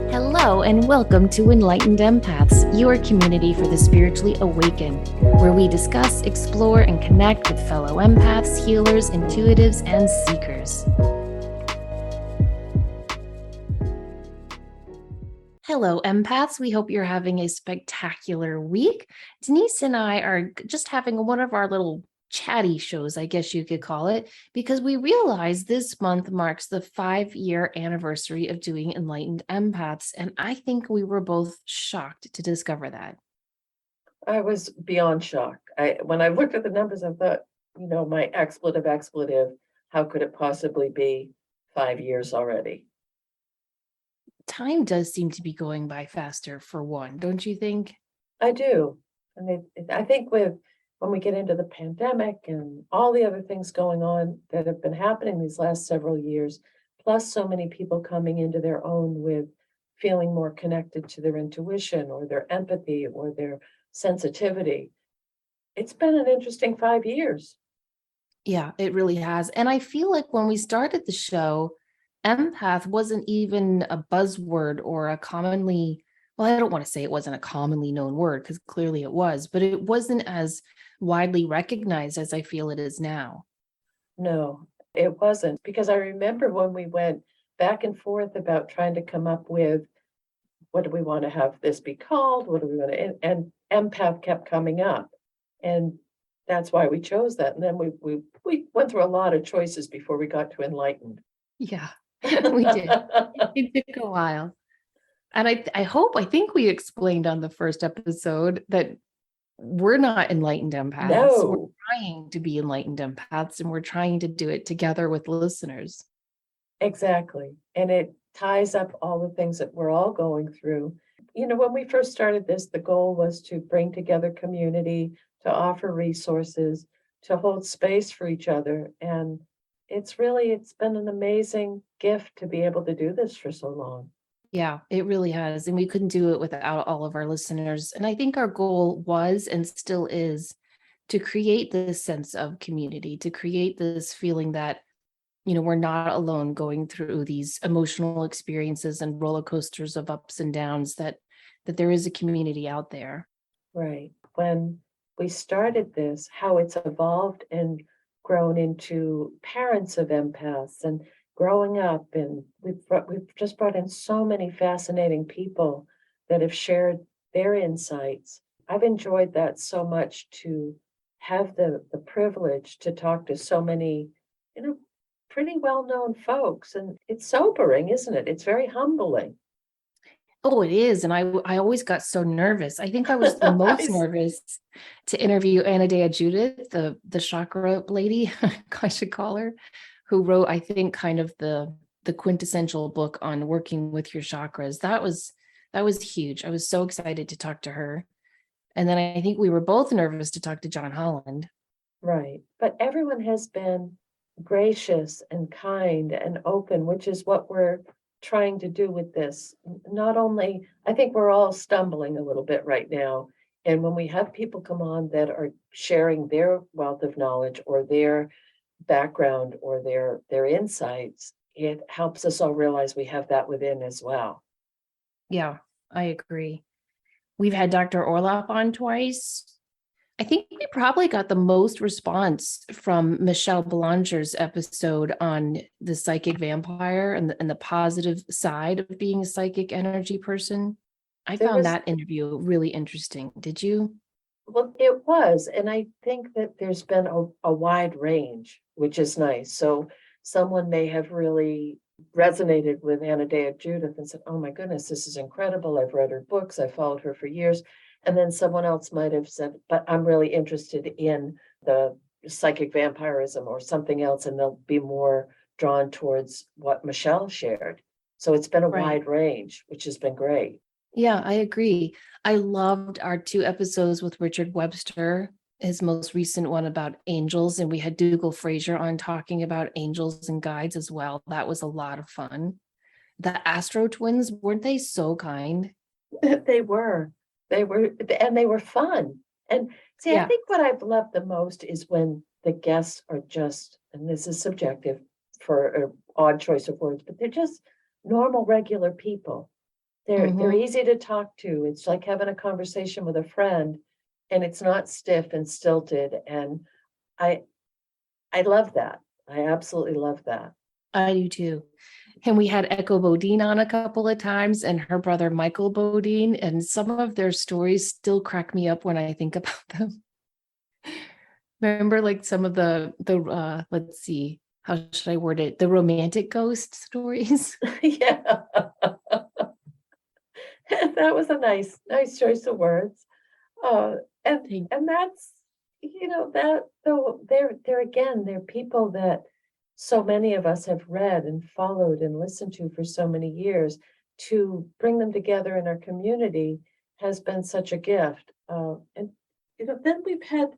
Hello, and welcome to Enlightened Empaths, your community for the spiritually awakened, where we discuss, explore, and connect with fellow empaths, healers, intuitives, and seekers. Hello, empaths. We hope you're having a spectacular week. Denise and I are just having one of our little chatty shows, I guess you could call it, because we realize this month marks the 5-year anniversary of doing Enlightened Empaths. And I think we were both shocked to discover that. I was beyond shocked. When I looked at the numbers, I thought, my expletive, how could it possibly be 5 years already? Time does seem to be going by faster for one, don't you think? I do. And I think when we get into the pandemic and all the other things going on that have been happening these last several years, plus so many people coming into their own with feeling more connected to their intuition or their empathy or their sensitivity, it's been an interesting 5 years. Yeah, it really has. And I feel like when we started the show, empath wasn't even a buzzword or a commonly, well, I don't want to say it wasn't a commonly known word because clearly it was, but it wasn't as widely recognized as I feel it is now. No, it wasn't, because I remember when we went back and forth about trying to come up with, what do we want to have this be called? What do we want to, and empath kept coming up. And that's why we chose that. And then we went through a lot of choices before we got to enlightened. Yeah, we did. It took a while. And I think we explained on the first episode that we're not enlightened empaths. No. We're trying to be enlightened empaths, and we're trying to do it together with listeners. Exactly. And it ties up all the things that we're all going through. When we first started this, the goal was to bring together community, to offer resources, to hold space for each other. And it's been an amazing gift to be able to do this for so long. Yeah, it really has. And we couldn't do it without all of our listeners. And I think our goal was and still is to create this sense of community, to create this feeling that, we're not alone going through these emotional experiences and roller coasters of ups and downs, that there is a community out there. Right. When we started this, how it's evolved and grown into parents of empaths and growing up, and we've just brought in so many fascinating people that have shared their insights. I've enjoyed that so much, to have the privilege to talk to so many, pretty well-known folks. And it's sobering, isn't it? It's very humbling. Oh, it is. And I always got so nervous. I think I was the most nervous to interview Anadea Judith, the chakra lady, I should call her, who wrote, I think, kind of the quintessential book on working with your chakras. That was huge. I was so excited to talk to her. And then I think we were both nervous to talk to John Holland. Right. But everyone has been gracious and kind and open, which is what we're trying to do with this. Not only, I think we're all stumbling a little bit right now. And when we have people come on that are sharing their wealth of knowledge or their background or their insights, it helps us all realize we have that within as well. Yeah, I agree. We've had Dr. Orloff on twice. I think we probably got the most response from Michelle Belanger's episode on the psychic vampire and the positive side of being a psychic energy person. I found that interview really interesting. Did you? Well, it was. And I think that there's been a wide range, which is nice. So someone may have really resonated with Anadea Judith and said, oh my goodness, this is incredible. I've read her books. I followed her for years. And then someone else might have said, but I'm really interested in the psychic vampirism or something else. And they'll be more drawn towards what Michelle shared. So it's been a wide range, which has been great. Yeah, I agree. I loved our 2 episodes with Richard Webster, his most recent one about angels. And we had Dougal Fraser on talking about angels and guides as well. That was a lot of fun. The Astro twins, weren't they so kind? They were. And they were fun. And see, I think what I've loved the most is when the guests are just, and this is subjective for an odd choice of words, but they're just normal, regular people. They're easy to talk to. It's like having a conversation with a friend, and it's not stiff and stilted. And I I love that. I absolutely love that. I do too. And we had Echo Bodine on a couple of times and her brother Michael Bodine, and some of their stories still crack me up when I think about them. Remember like some of the let's see, how should I word it? The romantic ghost stories. Yeah. That was a nice choice of words. Uh, and Thank- and that's, that though they're again, they're people that so many of us have read and followed and listened to for so many years. To bring them together in our community has been such a gift. And then we've had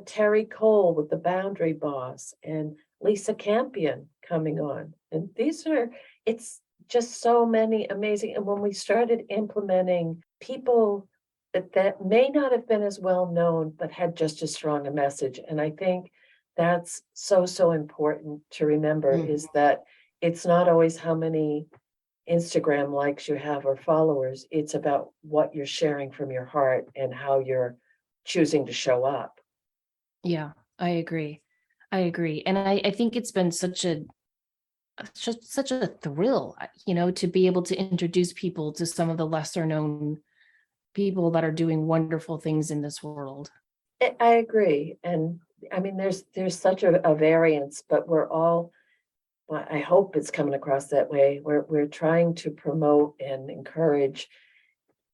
Terry Cole with the Boundary Boss and Lisa Campion coming on, and it's just so many amazing. And when we started implementing people that may not have been as well known, but had just as strong a message. And I think that's so important to remember, is that it's not always how many Instagram likes you have or followers. It's about what you're sharing from your heart and how you're choosing to show up. Yeah, I agree. I agree. And I think it's been such a thrill, to be able to introduce people to some of the lesser known people that are doing wonderful things in this world. I agree. And I mean, there's such a variance, but we're all, well, I hope it's coming across that way. We're trying to promote and encourage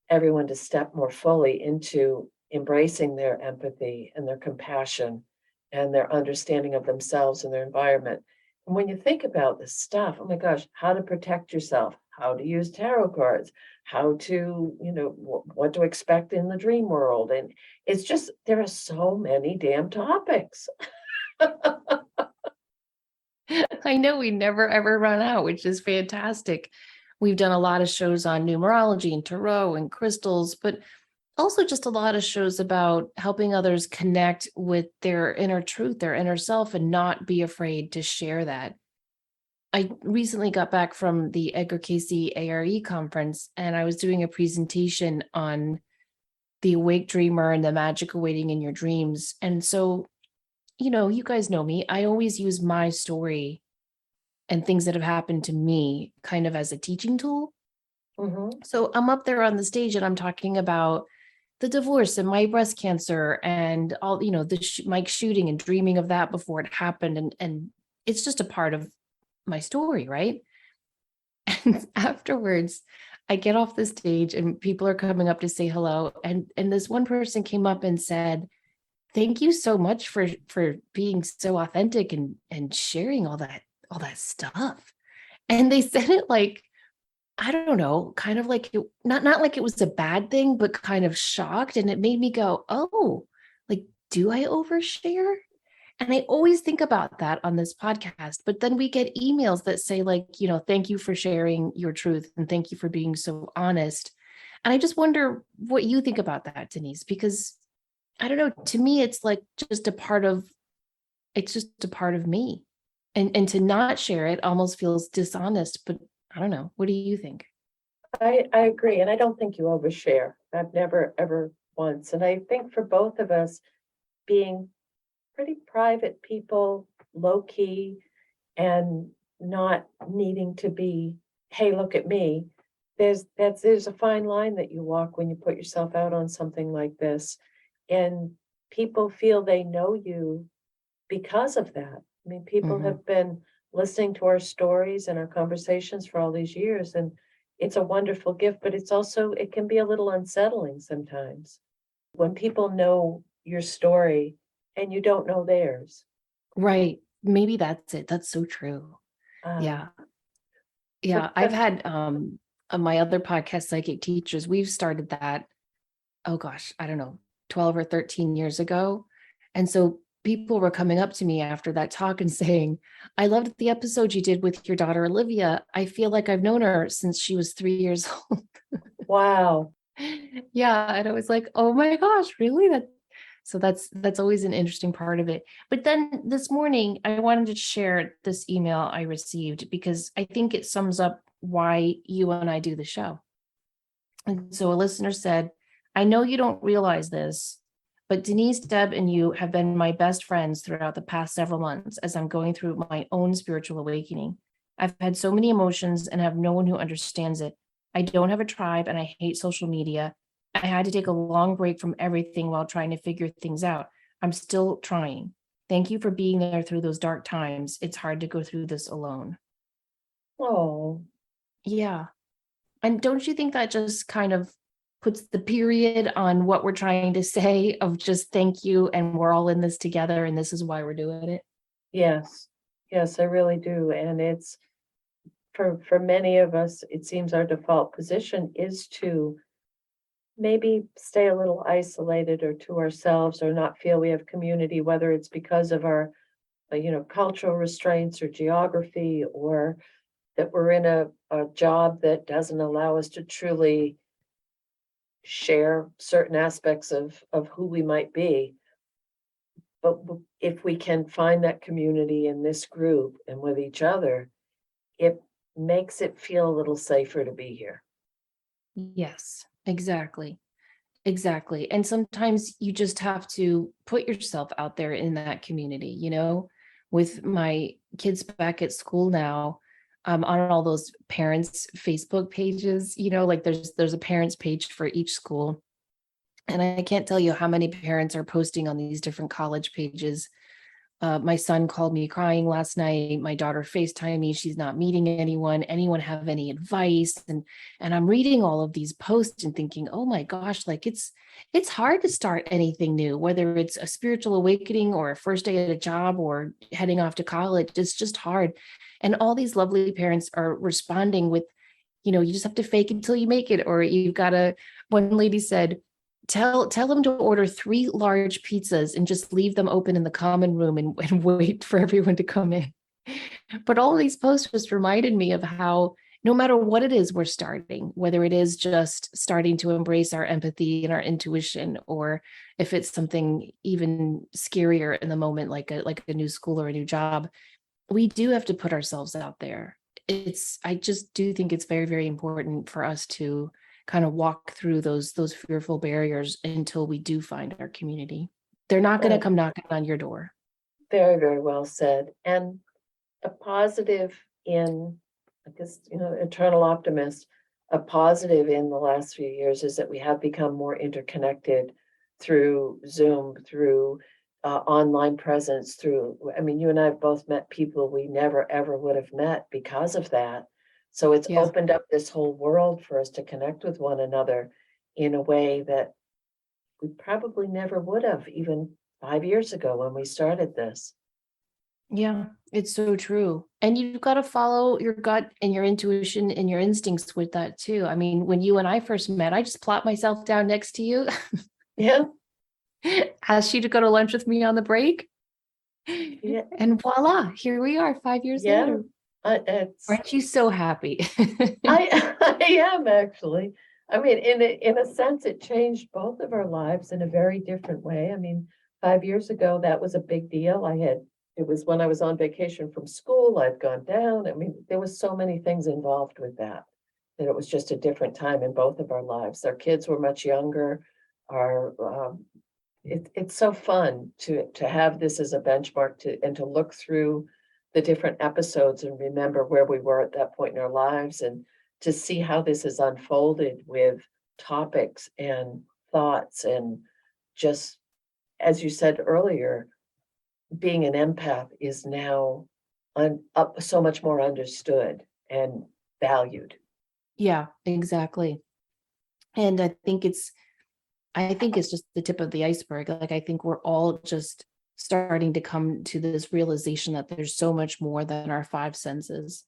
everyone to step more fully into embracing their empathy and their compassion and their understanding of themselves and their environment. And when you think about this stuff, oh my gosh, how to protect yourself, how to use tarot cards, how to, what to expect in the dream world. And it's just, there are so many damn topics. I know we never ever run out, which is fantastic. We've done a lot of shows on numerology and tarot and crystals, but also just a lot of shows about helping others connect with their inner truth, their inner self, and not be afraid to share that. I recently got back from the Edgar Casey ARE conference, and I was doing a presentation on the awake dreamer and the magic awaiting in your dreams. And so, you guys know me. I always use my story and things that have happened to me kind of as a teaching tool. Mhm. So I'm up there on the stage and I'm talking about the divorce and my breast cancer and all, the Mike shooting and dreaming of that before it happened. And it's just a part of my story, right? And afterwards, I get off the stage and people are coming up to say hello. And this one person came up and said, "Thank you so much for being so authentic and sharing all that stuff." And they said it like, I don't know, kind of like not like it was a bad thing, but kind of shocked. And it made me go, oh, like, do I overshare? And I always think about that on this podcast. But then we get emails that say, like, thank you for sharing your truth and thank you for being so honest. And I just wonder what you think about that, Denise, because I don't know, to me, it's just a part of me. And to not share it almost feels dishonest, but I don't know. What do you think? I agree. And I don't think you overshare. I've never, ever once. And I think for both of us, being pretty private people, low key, and not needing to be, hey, look at me. There's a fine line that you walk when you put yourself out on something like this. And people feel they know you because of that. I mean, people Mhm. have been listening to our stories and our conversations for all these years, and it's a wonderful gift, but it can be a little unsettling sometimes when people know your story and you don't know theirs. Right. Maybe that's it. That's so true. Um, Yeah. Yeah. I've had on my other podcast, Psychic Teachers, we've started that, oh gosh, I don't know, 12 or 13 years ago. And so people were coming up to me after that talk and saying, "I loved the episode you did with your daughter Olivia. I feel like I've known her since she was 3 years old." wow. Yeah. And I was like, oh my gosh, really? So that's always an interesting part of it. But then this morning, I wanted to share this email I received because I think it sums up why you and I do the show. And so a listener said, I know you don't realize this, but Denise, Deb, and you have been my best friends throughout the past several months as I'm going through my own spiritual awakening. I've had so many emotions and have no one who understands it. I don't have a tribe and I hate social media. I had to take a long break from everything while trying to figure things out. I'm still trying. Thank you for being there through those dark times. It's hard to go through this alone. Oh, Yeah. And don't you think that just kind of puts the period on what we're trying to say of just thank you and we're all in this together and this is why we're doing it? yes. Yes, I really do. And it's for many of us, it seems our default position is to maybe stay a little isolated or to ourselves or not feel we have community, whether it's because of our, cultural restraints or geography, or that we're in a job that doesn't allow us to truly share certain aspects of who we might be. But if we can find that community in this group and with each other, it makes it feel a little safer to be here. Yes, exactly. Exactly. And sometimes you just have to put yourself out there in that community, with my kids back at school now, on all those parents' Facebook pages, like there's a parents page for each school. And I can't tell you how many parents are posting on these different college pages. My son called me crying last night. My daughter FaceTimed me. She's not meeting anyone. Anyone have any advice? And I'm reading all of these posts and thinking, oh my gosh, like it's hard to start anything new, whether it's a spiritual awakening or a first day at a job or heading off to college. It's just hard. And all these lovely parents are responding with, you just have to fake it until you make it, or you've got to. One lady said, tell them to order 3 large pizzas and just leave them open in the common room and wait for everyone to come in. But all of these posts just reminded me of how no matter what it is we're starting, whether it is just starting to embrace our empathy and our intuition, or if it's something even scarier in the moment, like a new school or a new job, we do have to put ourselves out there. I just do think it's very, very important for us to kind of walk through those fearful barriers until we do find our community. They're not going to come knocking on your door. Very, very well said. And a positive in, I guess, eternal optimist, a positive in the last few years is that we have become more interconnected through Zoom, through online presence, you and I have both met people we never ever would have met because of that. So it's Yeah. opened up this whole world for us to connect with one another in a way that we probably never would have even 5 years ago when we started this. Yeah, it's so true. And you've got to follow your gut and your intuition and your instincts with that too. I mean, when you and I first met, I just plopped myself down next to you. Yeah. Asked you to go to lunch with me on the break. Yeah. And voila, here we are 5 years Yeah. later. It's Aren't you so happy? I am actually. In a sense, it changed both of our lives in a very different way. 5 years ago, that was a big deal. It was when I was on vacation from school, I'd gone down. There was so many things involved with that it was just a different time in both of our lives. Our kids were much younger. Our it's so fun to have this as a benchmark and to look through the different episodes and remember where we were at that point in our lives, and to see how this has unfolded with topics and thoughts, and just as you said earlier, being an empath is now up so much more understood and valued. Yeah, exactly. And I think it's just the tip of the iceberg. Like, I think we're all just starting to come to this realization that there's so much more than our 5 senses.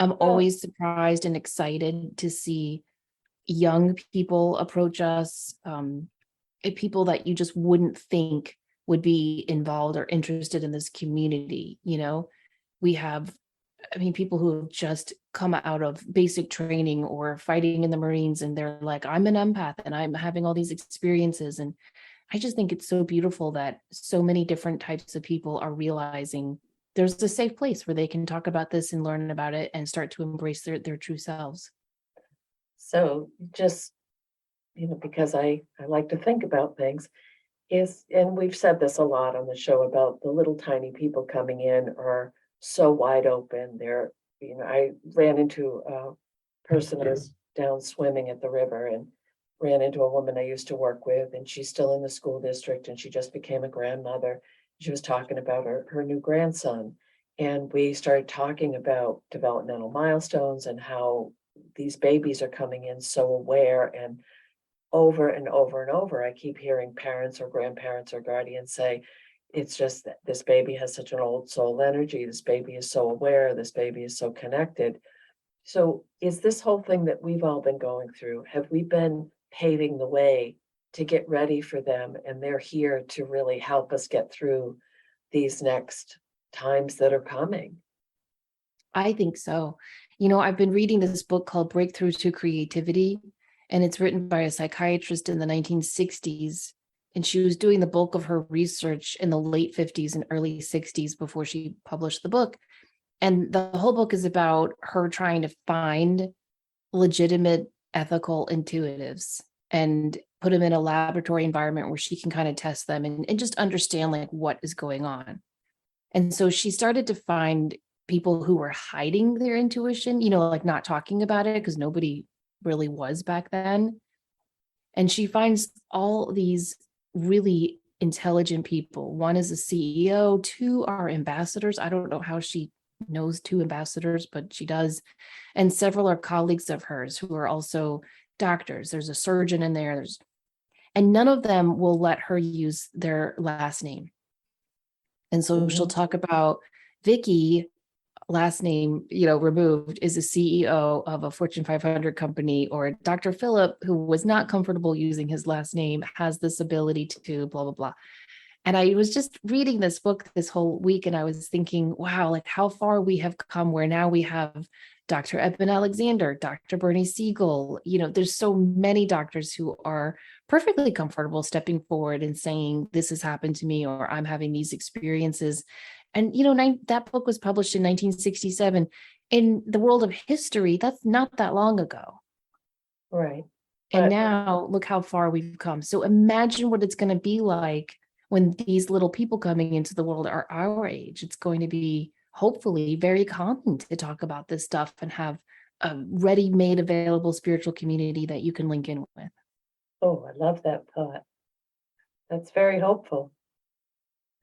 I'm always surprised and excited to see young people approach us, people that you just wouldn't think would be involved or interested in this community. We have, people who have just come out of basic training or fighting in the Marines, and they're like, I'm an empath and I'm having all these experiences. And I just think it's so beautiful that so many different types of people are realizing there's a safe place where they can talk about this and learn about it and start to embrace their true selves. So just, because I like to think about things, and we've said this a lot on the show about the little tiny people coming in are so wide open. I ran into a person I was down swimming at the river and ran into a woman I used to work with, and she's still in the school district and she just became a grandmother. She was talking about her new grandson. And we started talking about developmental milestones and how these babies are coming in so aware, and over and over and over, I keep hearing parents or grandparents or guardians say, it's just that this baby has such an old soul energy. This baby is so aware. This baby is so connected. So is this whole thing that we've all been going through, have we been paving the way to get ready for them? And they're here to really help us get through these next times that are coming. I think so. I've been reading this book called Breakthrough to Creativity, and it's written by a psychiatrist in the 1960s. And she was doing the bulk of her research in the late 50s and early 60s before she published the book. And the whole book is about her trying to find legitimate ethical intuitives and put them in a laboratory environment where she can kind of test them and just understand like what is going on. And so she started to find people who were hiding their intuition, like not talking about it because nobody really was back then. And she finds all these really intelligent people. One is a CEO, two are ambassadors. I don't know how she knows two ambassadors, but she does. And several are colleagues of hers who are also doctors. There's a surgeon in there. And none of them will let her use their last name. And so she'll talk about Vicky, last name, removed, is a CEO of a Fortune 500 company, or Dr. Philip, who was not comfortable using his last name, has this ability to blah, blah, blah. And I was just reading this book this whole week, and I was thinking, wow, like how far we have come, where now we have Dr. Eben Alexander, Dr. Bernie Siegel. There's so many doctors who are perfectly comfortable stepping forward and saying, this has happened to me, or I'm having these experiences. And, that book was published in 1967. In the world of history, that's not that long ago. Right. And now look how far we've come. So imagine what it's going to be like when these little people coming into the world are our age. It's going to be hopefully very common to talk about this stuff and have a ready-made available spiritual community that you can link in with. Oh, I love that thought. That's very hopeful.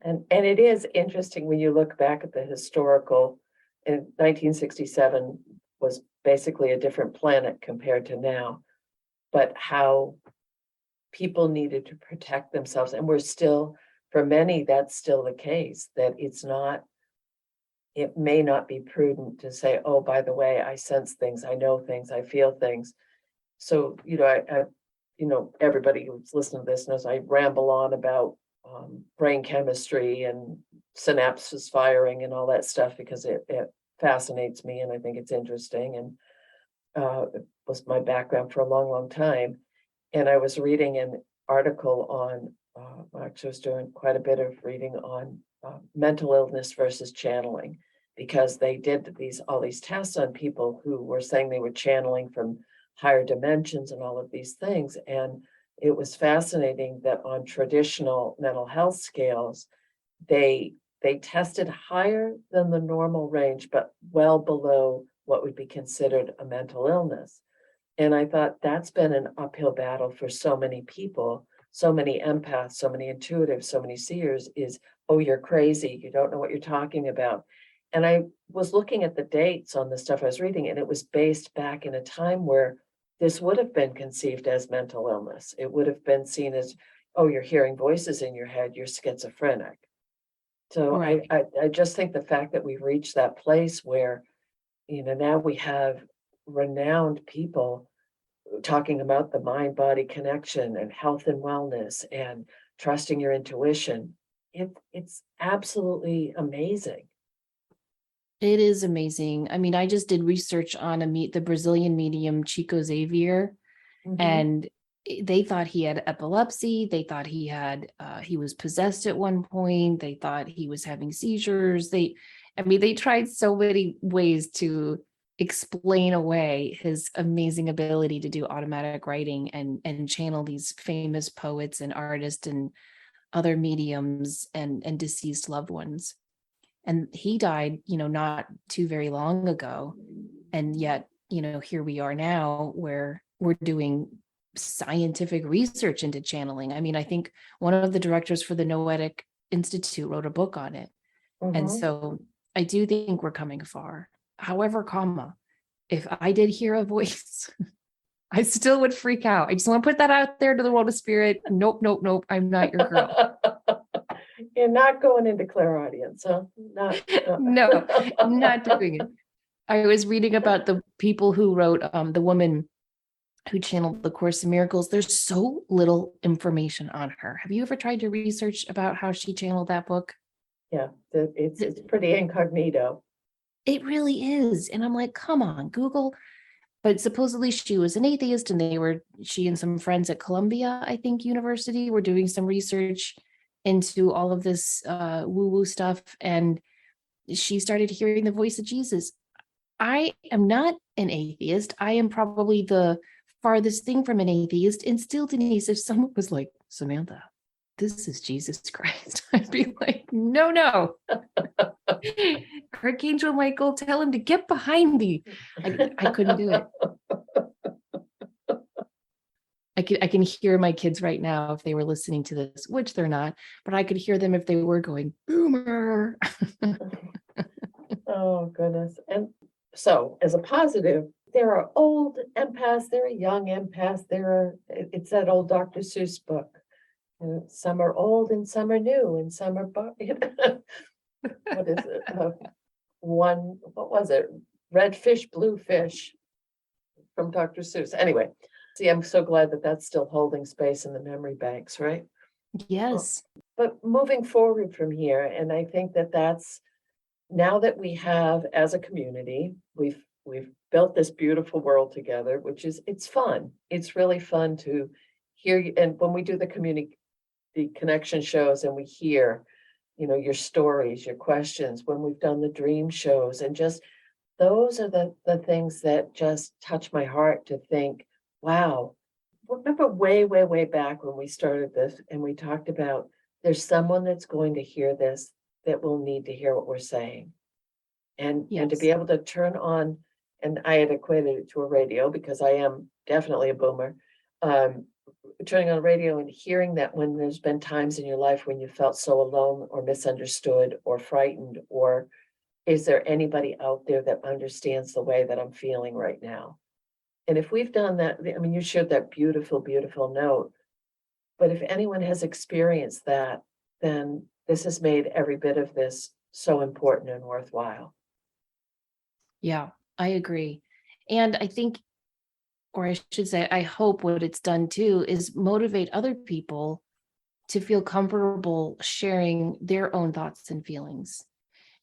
And it is interesting when you look back at the historical, in 1967 was basically a different planet compared to now, but how people needed to protect themselves. And we're still, for many, that's still the case, that it may not be prudent to say, oh, by the way, I sense things, I know things, I feel things. So, everybody who's listening to this knows I ramble on about brain chemistry and synapses firing and all that stuff because it fascinates me and I think it's interesting, and it was my background for a long, long time. And I was reading an article on, actually I was doing quite a bit of reading on mental illness versus channeling, because they did all these tests on people who were saying they were channeling from higher dimensions and all of these things. And it was fascinating that on traditional mental health scales, they tested higher than the normal range, but well below what would be considered a mental illness. And I thought that's been an uphill battle for so many people, so many empaths, so many intuitives, so many seers, is, oh, you're crazy, you don't know what you're talking about. And I was looking at the dates on the stuff I was reading, and it was based back in a time where this would have been conceived as mental illness. It would have been seen as, oh, you're hearing voices in your head, you're schizophrenic. So Right. I just think the fact that we've reached that place where, now we have renowned people talking about the mind-body connection and health and wellness and trusting your intuition. It's absolutely amazing. It is amazing. I mean, I just did research on the Brazilian medium Chico Xavier, and they thought he had epilepsy. They thought he was possessed at one point. They thought he was having seizures. I mean, they tried so many ways to explain away his amazing ability to do automatic writing and channel these famous poets and artists and other mediums and deceased loved ones. And he died, not too very long ago. And yet, here we are now where we're doing scientific research into channeling. I mean, I think one of the directors for the Noetic Institute wrote a book on it. And so I do think we're coming far. However, if I did hear a voice, I still would freak out. I just want to put that out there to the world of spirit. Nope, nope, nope. I'm not your girl. You're not going into clairaudience, huh? No, I'm not doing it. I was reading about the people who wrote the woman who channeled the Course in Miracles. There's so little information on her. Have you ever tried to research about how she channeled that book? Yeah, it's pretty incognito. It really is. And I'm like, come on, Google. But supposedly she was an atheist, and she and some friends at Columbia, I think, University, were doing some research into all of this woo-woo stuff. And she started hearing the voice of Jesus. I am not an atheist. I am probably the farthest thing from an atheist. And still, Denise, if someone was like, Samantha, this is Jesus Christ, I'd be like, no. Archangel Michael, tell him to get behind me. I couldn't do it. I can hear my kids right now if they were listening to this, which they're not, but I could hear them if they were going, boomer. Oh, goodness. And so, as a positive, there are old empaths, there are young empaths, it's that old Dr. Seuss book. Some are old and some are new and some are, what is it? What was it? Red fish, blue fish from Dr. Seuss. Anyway, see, I'm so glad that that's still holding space in the memory banks, right? Yes. But moving forward from here, and I think that that's now that we have, as a community, we've built this beautiful world together, which is, it's fun. It's really fun to hear you. And when we do the connection shows and we hear, your stories, your questions, when we've done the dream shows, and just those are the things that just touch my heart to think, wow, remember way back when we started this and we talked about there's someone that's going to hear this that will need to hear what we're saying. And to be able to turn on, and I had equated it to a radio because I am definitely a boomer, turning on the radio and hearing that when there's been times in your life when you felt so alone or misunderstood or frightened, or is there anybody out there that understands the way that I'm feeling right now? And if we've done that, I mean, you shared that beautiful note, but if anyone has experienced that, then this has made every bit of this so important and worthwhile. Yeah, I agree. And I think, or I should say, I hope what it's done too is motivate other people to feel comfortable sharing their own thoughts and feelings.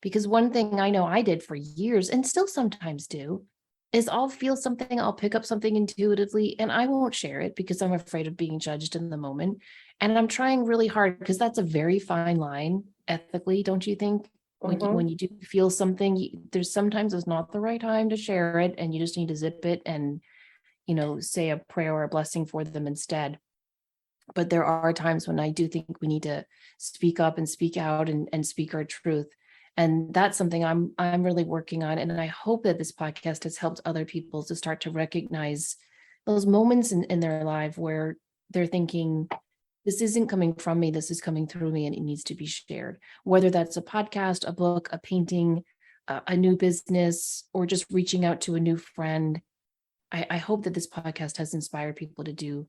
Because one thing I know I did for years, and still sometimes do, is I'll feel something, I'll pick up something intuitively, and I won't share it because I'm afraid of being judged in the moment. And I'm trying really hard, because that's a very fine line ethically, don't you think? When you do feel something, there's sometimes it's not the right time to share it, and you just need to zip it and, say a prayer or a blessing for them instead. But there are times when I do think we need to speak up and speak out and speak our truth. And that's something I'm really working on. And I hope that this podcast has helped other people to start to recognize those moments in their life where they're thinking, this isn't coming from me, this is coming through me, and it needs to be shared. Whether that's a podcast, a book, a painting, a new business, or just reaching out to a new friend. I hope that this podcast has inspired people to do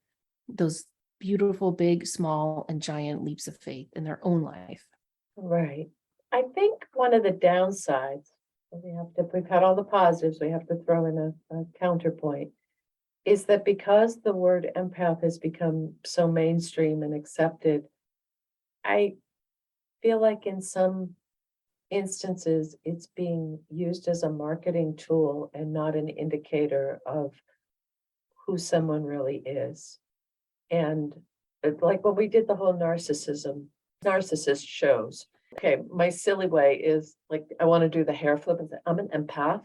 those beautiful, big, small, and giant leaps of faith in their own life. Right. I think one of the downsides, we've had all the positives, we have to throw in a counterpoint, is that because the word empath has become so mainstream and accepted, I feel like in some instances it's being used as a marketing tool and not an indicator of who someone really is. And like when we did the whole narcissist shows, Okay, my silly way is like, I want to do the hair flip and say, I'm an empath,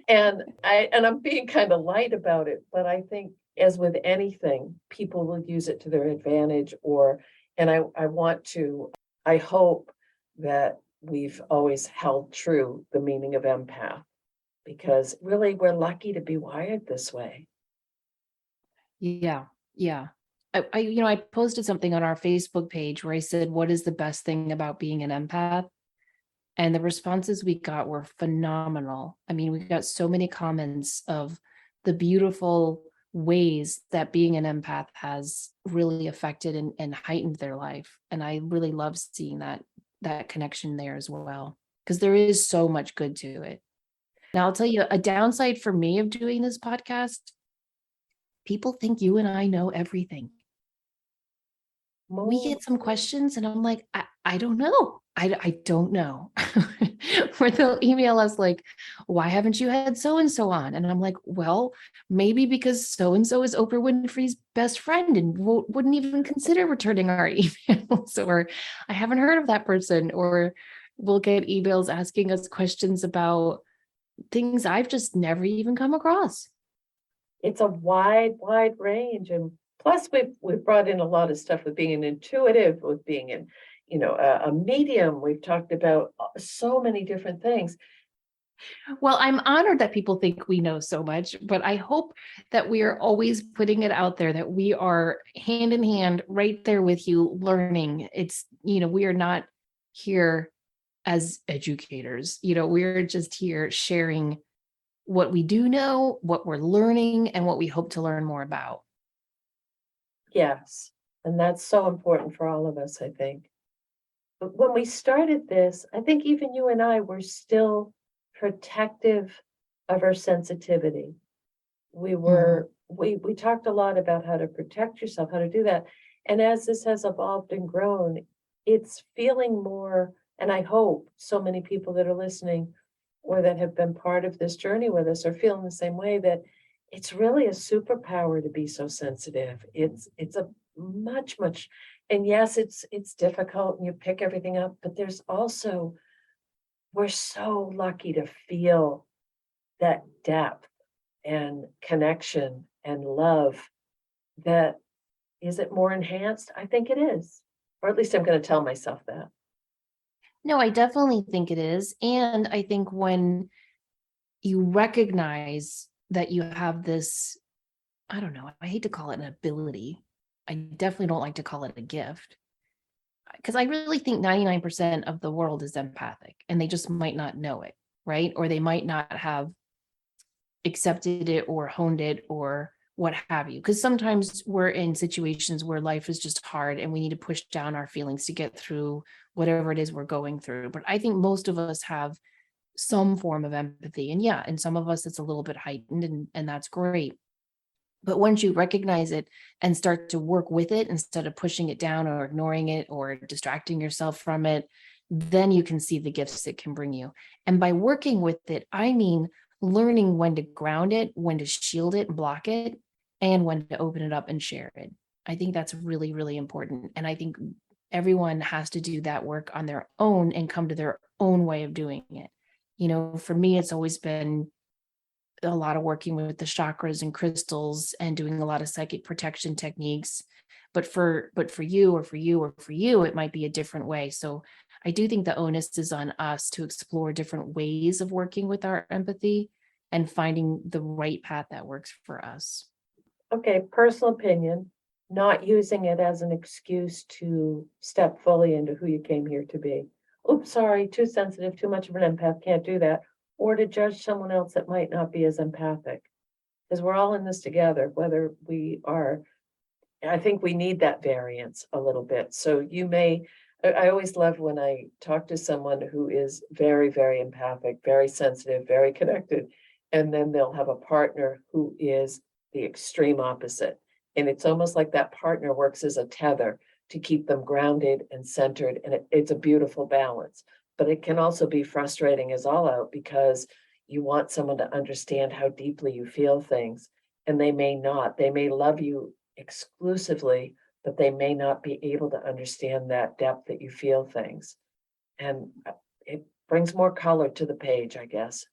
and I'm being kind of light about it, but I think as with anything, people will use it to their advantage and I want to, I hope that we've always held true the meaning of empath, because really we're lucky to be wired this way. Yeah, yeah. I posted something on our Facebook page where I said, what is the best thing about being an empath? And the responses we got were phenomenal. I mean, we got so many comments of the beautiful ways that being an empath has really affected and heightened their life. And I really love seeing that connection there as well, because there is so much good to it. Now, I'll tell you a downside for me of doing this podcast, people think you and I know everything. We get some questions and I'm like, I don't know. I don't know. Or they'll email us like, why haven't you had so-and-so on? And I'm like, well, maybe because so-and-so is Oprah Winfrey's best friend and wouldn't even consider returning our emails. Or I haven't heard of that person. Or we'll get emails asking us questions about things I've just never even come across. It's a wide range. And plus we've brought in a lot of stuff with being an intuitive, with being a medium. We've talked about so many different things. Well, I'm honored that people think we know so much, but I hope that we are always putting it out there that we are hand in hand right there with you learning. We are not here as educators, we're just here sharing what we do know, what we're learning, and what we hope to learn more about. Yes. And that's so important for all of us, I think. But when we started this, I think even you and I were still protective of our sensitivity. We talked a lot about how to protect yourself, how to do that. And as this has evolved and grown, it's feeling more, and I hope so many people that are listening or that have been part of this journey with us are feeling the same way, that it's really a superpower to be so sensitive. It's a much, and yes, it's difficult and you pick everything up, but there's also, we're so lucky to feel that depth and connection and love. That, is it more enhanced? I think it is, or at least I'm going to tell myself that. No, I definitely think it is. And I think when you recognize that you have this, I don't know, I hate to call it an ability. I definitely don't like to call it a gift, because I really think 99% of the world is empathic and they just might not know it, right? Or they might not have accepted it or honed it or what have you. Because sometimes we're in situations where life is just hard and we need to push down our feelings to get through whatever it is we're going through. But I think most of us have some form of empathy. And yeah, and some of us it's a little bit heightened, and that's great. But once you recognize it and start to work with it instead of pushing it down or ignoring it or distracting yourself from it, then you can see the gifts it can bring you. And by working with it, I mean learning when to ground it, when to shield it and block it, and when to open it up and share it. I think that's really, really important. And I think everyone has to do that work on their own and come to their own way of doing it. For me, it's always been a lot of working with the chakras and crystals and doing a lot of psychic protection techniques. But for you or for you or for you, it might be a different way. So I do think the onus is on us to explore different ways of working with our empathy and finding the right path that works for us. Okay, personal opinion, not using it as an excuse to step fully into who you came here to be. Oops, sorry, too sensitive, too much of an empath, can't do that. Or to judge someone else that might not be as empathic. Because we're all in this together, whether we are, I think we need that variance a little bit. So I always love when I talk to someone who is very, very empathic, very sensitive, very connected, and then they'll have a partner who is the extreme opposite. And it's almost like that partner works as a tether to keep them grounded and centered. And it's a beautiful balance. But it can also be frustrating as all out, because you want someone to understand how deeply you feel things, and they may not. They may love you exclusively that they may not be able to understand that depth that you feel things. And it brings more color to the page, I guess.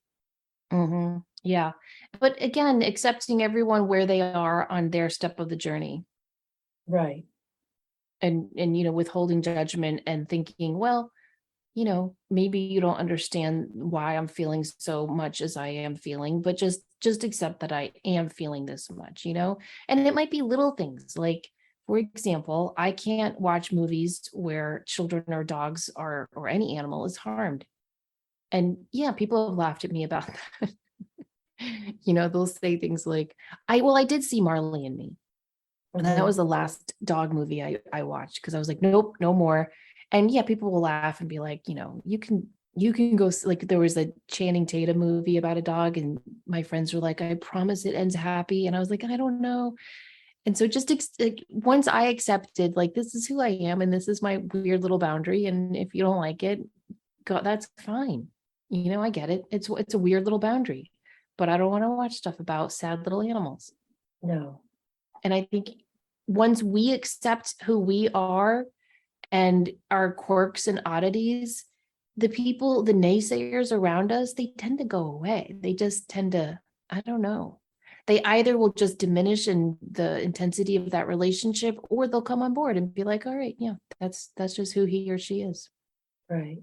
Yeah. But again, accepting everyone where they are on their step of the journey, Right. and withholding judgment and thinking, well, maybe you don't understand why I'm feeling so much as I am feeling, but just accept that I am feeling this much, and it might be little things like, for example, I can't watch movies where children or dogs or any animal is harmed. And yeah, people have laughed at me about that. They'll say things like, I did see Marley and Me. And that was Mhm. the last dog movie I watched, because I was like, nope, no more. And yeah, people will laugh and be like, you can go like, there was a Channing Tatum movie about a dog, and my friends were like, I promise it ends happy. And I was like, I don't know. And so just like, once I accepted, like, this is who I am and this is my weird little boundary. And if you don't like it, God, that's fine. I get it. It's a weird little boundary, but I don't want to watch stuff about sad little animals. No. And I think once we accept who we are and our quirks and oddities, the people, the naysayers around us, they tend to go away. They just tend to, I don't know. They either will just diminish in the intensity of that relationship, or they'll come on board and be like, all right, yeah, that's just who he or she is. Right.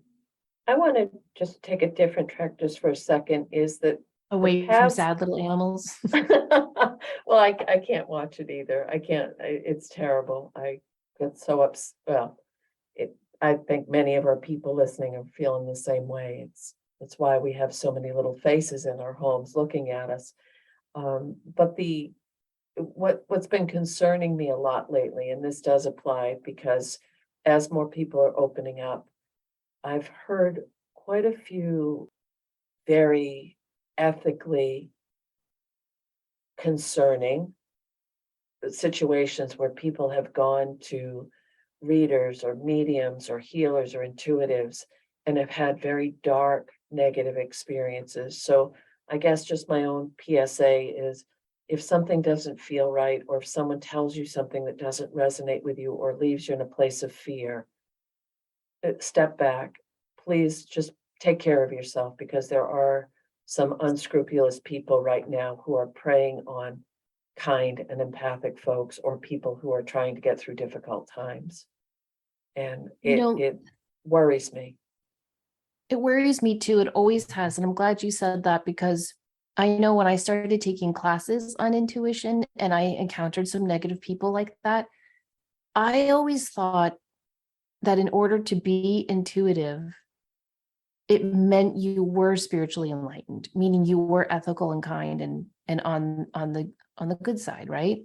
I want to just take a different track just for a second, is that the Away from past sad little animals. well, I can't watch it either. I can't. It's terrible. I get so ups. Well, I think many of our people listening are feeling the same way. It's why we have so many little faces in our homes looking at us. But what's been concerning me a lot lately, and this does apply because as more people are opening up, I've heard quite a few very ethically concerning situations where people have gone to readers or mediums or healers or intuitives and have had very dark negative experiences. So I guess just my own PSA is, if something doesn't feel right, or if someone tells you something that doesn't resonate with you or leaves you in a place of fear, step back. Please just take care of yourself, because there are some unscrupulous people right now who are preying on kind and empathic folks, or people who are trying to get through difficult times. And You it know, it worries me. it worries me too. It always has. And I'm glad you said that, because I know when I started taking classes on intuition and I encountered some negative people like that, I always thought that in order to be intuitive, it meant you were spiritually enlightened, meaning you were ethical and kind and on the good side, right?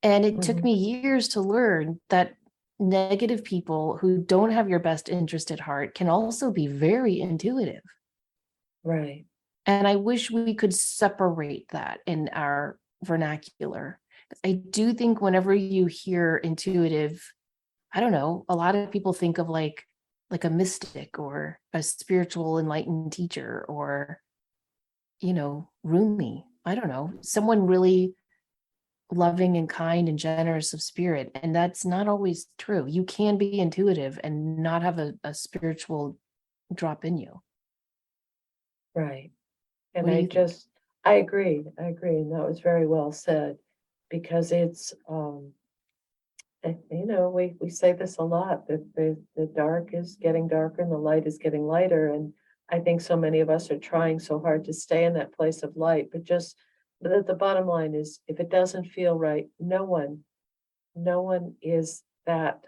And it took Mhm. me years to learn that negative people who don't have your best interest at heart can also be very intuitive. Right. And I wish we could separate that in our vernacular. I do think whenever you hear intuitive, I don't know, a lot of people think of like a mystic or a spiritual enlightened teacher, or Rumi. I don't know, someone really loving and kind and generous of spirit. And that's not always true. You can be intuitive and not have a spiritual drop in you. Right. And What do you think? I agree, and that was very well said, because it's, we say this a lot, that the dark is getting darker and the light is getting lighter, and I think so many of us are trying so hard to stay in that place of light, but just the bottom line is, if it doesn't feel right, no one is that,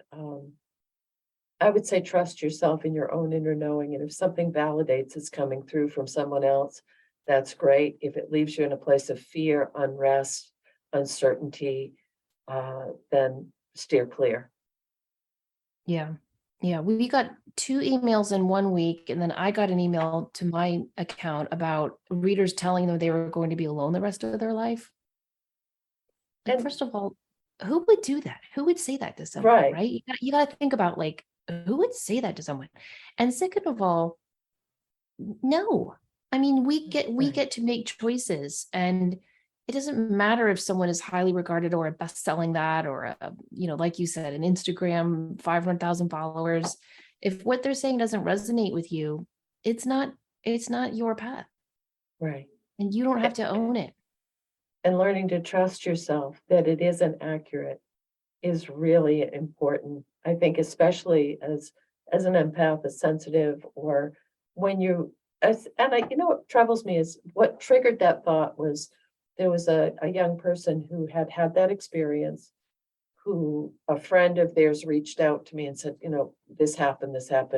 I would say trust yourself in your own inner knowing, and if something validates it's coming through from someone else, that's great. If it leaves you in a place of fear, unrest, uncertainty, then steer clear. Yeah. Yeah. We got 2 emails in one week, and then I got an email to my account about readers telling them they were going to be alone the rest of their life. Like, And first of all, who would do that? Who would say that to someone, right, right? You gotta think about, like, who would say that to someone? And second of all, no. I mean, we get we right, get to make choices, and it doesn't matter if someone is highly regarded or a best-selling that, or like you said, an Instagram, 500,000 followers. If what they're saying doesn't resonate with you, it's not your path, Right. and you don't have to own it. And learning to trust yourself that it isn't accurate is really important. I think especially as an empath, a sensitive, or when you what troubles me is what triggered that thought was there was a young person who had that experience, who a friend of theirs reached out to me and said, this happened,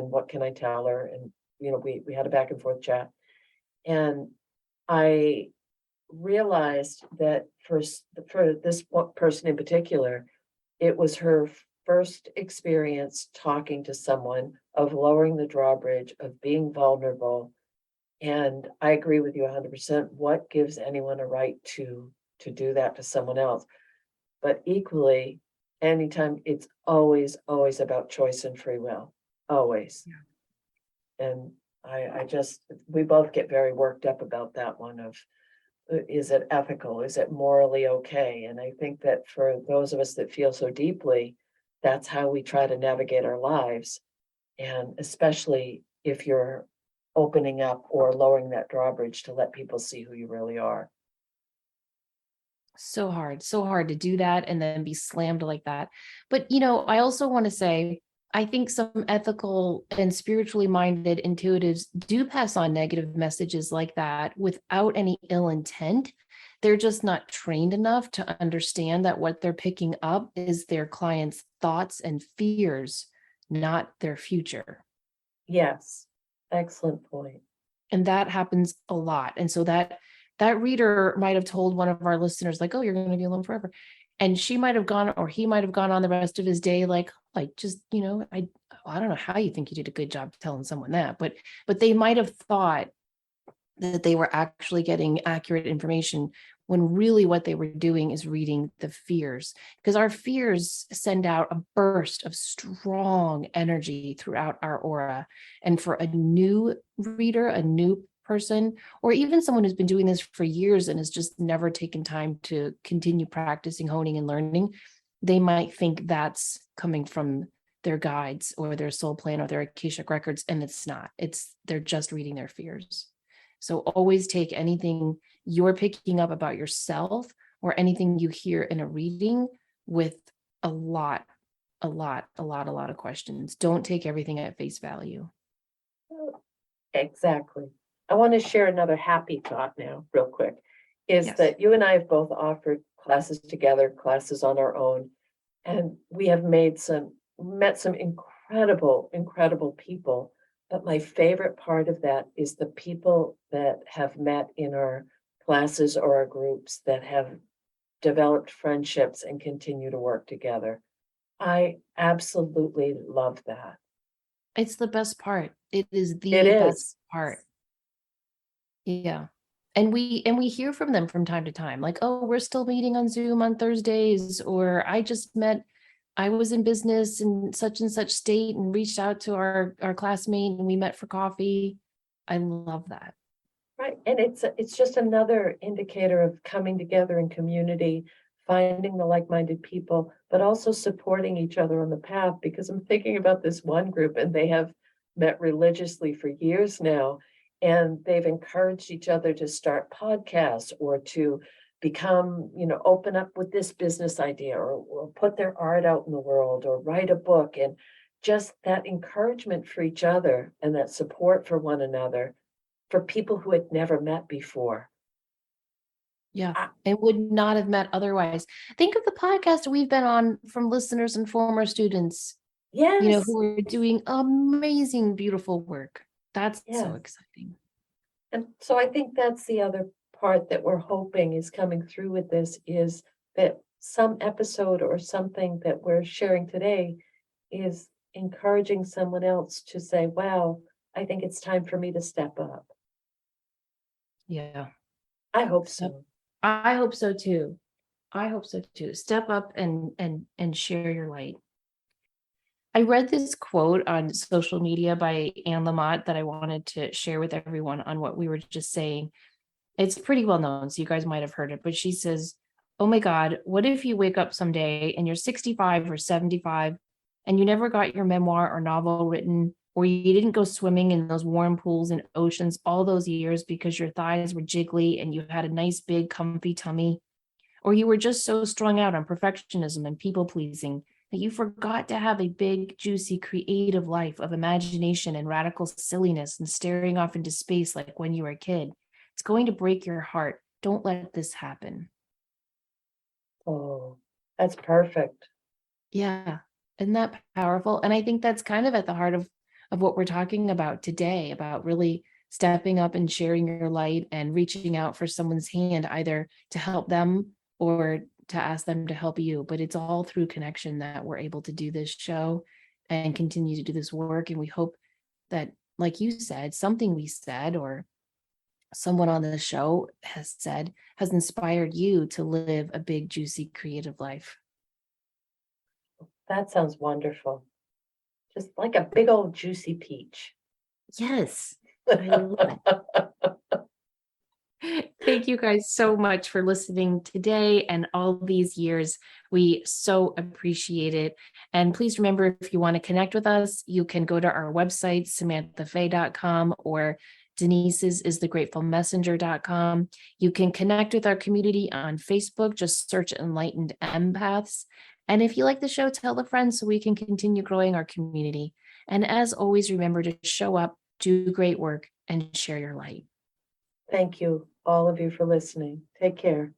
what can I tell her? And we had a back and forth chat. And I realized that for this one person in particular, it was her first experience talking to someone, of lowering the drawbridge, of being vulnerable. And I agree with you 100%. What gives anyone a right to do that to someone else? But equally, anytime, it's always about choice and free will, always. And we both get very worked up about that one of, is it ethical? Is it morally okay? And I think that for those of us that feel so deeply, that's how we try to navigate our lives. And especially if you're opening up or lowering that drawbridge to let people see who you really are. So hard to do that and then be slammed like that. But, I also want to say, I think some ethical and spiritually minded intuitives do pass on negative messages like that without any ill intent. They're just not trained enough to understand that what they're picking up is their client's thoughts and fears, not their future. Yes, excellent point. And that happens a lot. And so that reader might have told one of our listeners, like, oh, you're going to be alone forever. And she might have gone, or he might have gone on the rest of his day, like just, I don't know how you think you did a good job telling someone that, but they might have thought that they were actually getting accurate information, when really what they were doing is reading the fears, because our fears send out a burst of strong energy throughout our aura. And for a new reader, a new person, or even someone who's been doing this for years and has just never taken time to continue practicing, honing, and learning, they might think that's coming from their guides or their soul plan or their Akashic records, and it's not. They're just reading their fears. So always take anything you're picking up about yourself or anything you hear in a reading with a lot of questions. Don't take everything at face value. Exactly. I want to share another happy thought now, real quick, is Yes. that you and I have both offered classes together, classes on our own, and we have met some incredible people. But my favorite part of that is the people that have met in our classes or our groups that have developed friendships and continue to work together. I absolutely love that. It's the best part. It is It the best is. part. Yeah. And we hear from them from time to time, like, oh, we're still meeting on Zoom on Thursdays, or I was in business in such and such state and reached out to our classmate and we met for coffee. I love that. Right, and it's just another indicator of coming together in community, finding the like-minded people, but also supporting each other on the path, because I'm thinking about this one group and they have met religiously for years now, and they've encouraged each other to start podcasts or to become, open up with this business idea, or put their art out in the world, or write a book, and just that encouragement for each other and that support for one another for people who had never met before. Yeah. I And would not have met otherwise. Think of the podcast we've been on from listeners and former students, Yes, who are doing amazing, beautiful work. That's so yes. exciting. And so I think that's the other part that we're hoping is coming through with this, is that some episode or something that we're sharing today is encouraging someone else to say, wow, I think it's time for me to step up. Yeah. I hope Step. so. I hope so too. I hope so too. Step up and share your light. I read this quote on social media by Anne Lamott that I wanted to share with everyone on what we were just saying. It's pretty well known, so you guys might have heard it, but she says, oh my God, what if you wake up someday and you're 65 or 75 and you never got your memoir or novel written, or you didn't go swimming in those warm pools and oceans all those years because your thighs were jiggly and you had a nice big comfy tummy, or you were just so strung out on perfectionism and people pleasing that you forgot to have a big, juicy, creative life of imagination and radical silliness and staring off into space like when you were a kid. It's going to break your heart. Don't let this happen. Oh, that's perfect. Yeah. Isn't that powerful? And I think that's kind of at the heart of what we're talking about today, about really stepping up and sharing your light and reaching out for someone's hand, either to help them or to ask them to help you. But it's all through connection that we're able to do this show and continue to do this work. And we hope that, like you said, something we said or someone on the show has said has inspired you to live a big, juicy, creative life. That sounds wonderful. Just like a big old juicy peach. Yes, I love it. Thank you guys so much for listening today and all these years. We so appreciate it. And please remember, if you want to connect with us, you can go to our website, samanthafay.com, or Denise's is thegratefulmessenger.com. You can connect with our community on Facebook. Just search Enlightened Empaths. And if you like the show, tell a friend so we can continue growing our community. And as always, remember to show up, do great work, and share your light. Thank you, all of you, for listening. Take care.